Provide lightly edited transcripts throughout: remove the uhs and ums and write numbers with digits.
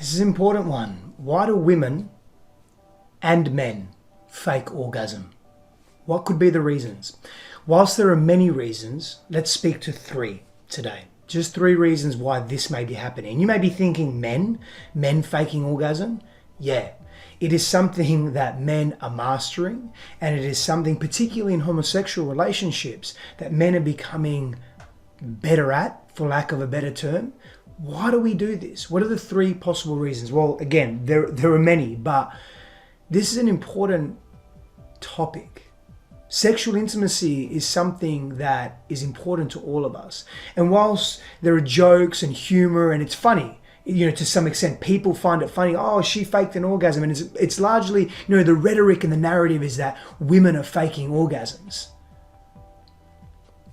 This is an important one. Why do women and men fake orgasm? What could be the reasons? Whilst there are many reasons, let's speak to 3 today. Just 3 reasons why this may be happening. You may be thinking men faking orgasm. Yeah, it is something that men are mastering, and it is something, particularly in homosexual relationships, that men are becoming better at, for lack of a better term. Why do we do this? What are the 3 possible reasons? Well, again, there are many, but this is an important topic. Sexual intimacy is something that is important to all of us. And whilst there are jokes and humor, and it's funny, to some extent, people find it funny. Oh, she faked an orgasm. And it's largely, the rhetoric and the narrative is that women are faking orgasms.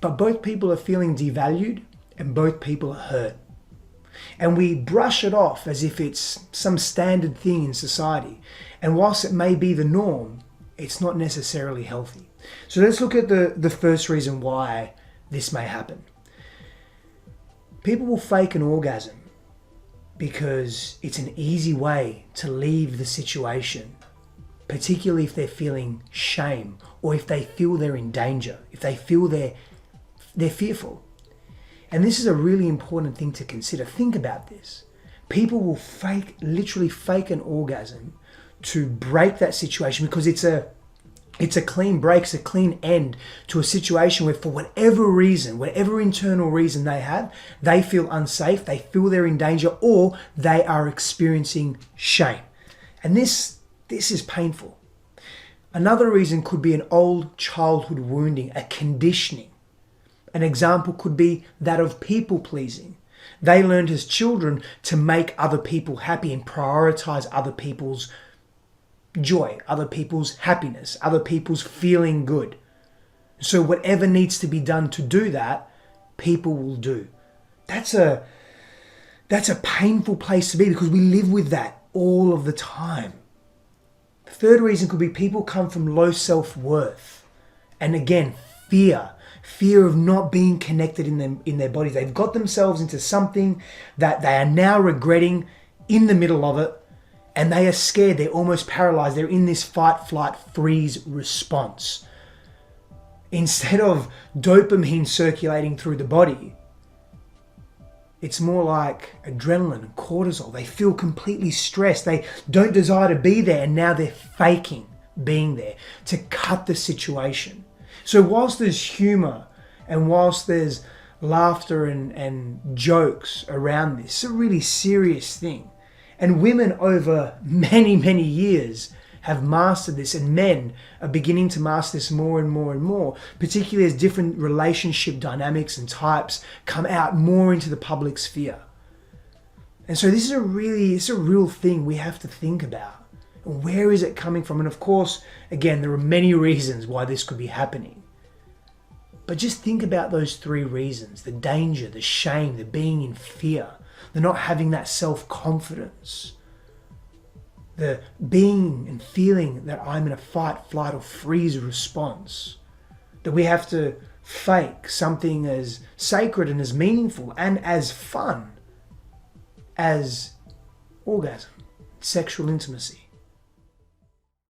But both people are feeling devalued and both people are hurt. And we brush it off as if it's some standard thing in society. And whilst it may be the norm, it's not necessarily healthy. So let's look at the first reason why this may happen. People will fake an orgasm because it's an easy way to leave the situation, particularly if they're feeling shame or if they feel they're in danger, if they feel they're fearful. And this is a really important thing to consider. Think about this. People will literally fake an orgasm to break that situation because it's a clean break, it's a clean end to a situation where, for whatever reason, whatever internal reason they have, they feel unsafe, they feel they're in danger, or they are experiencing shame. And this is painful. Another reason could be an old childhood wounding, a conditioning. An example could be that of people pleasing. They learned as children to make other people happy and prioritize other people's joy, other people's happiness, other people's feeling good. So whatever needs to be done to do that, people will do. That's a painful place to be because we live with that all of the time. The third reason could be people come from low self-worth. And again, fear of not being connected in their bodies. They've got themselves into something that they are now regretting in the middle of it, and they are scared. They're almost paralyzed. They're in this fight, flight, freeze response. Instead of dopamine circulating through the body, it's more like adrenaline and cortisol. They feel completely stressed. They don't desire to be there, and now they're faking being there to cut the situation. So whilst there's humor and whilst there's laughter and jokes around this, it's a really serious thing. And women over many, many years have mastered this, and men are beginning to master this more and more and more, particularly as different relationship dynamics and types come out more into the public sphere. And so this is it's a real thing we have to think about. Where is it coming from? And of course, again, there are many reasons why this could be happening. But just think about those 3 reasons: the danger, the shame, the being in fear, the not having that self-confidence, the being and feeling that I'm in a fight, flight, or freeze response, that we have to fake something as sacred and as meaningful and as fun as orgasm, sexual intimacy.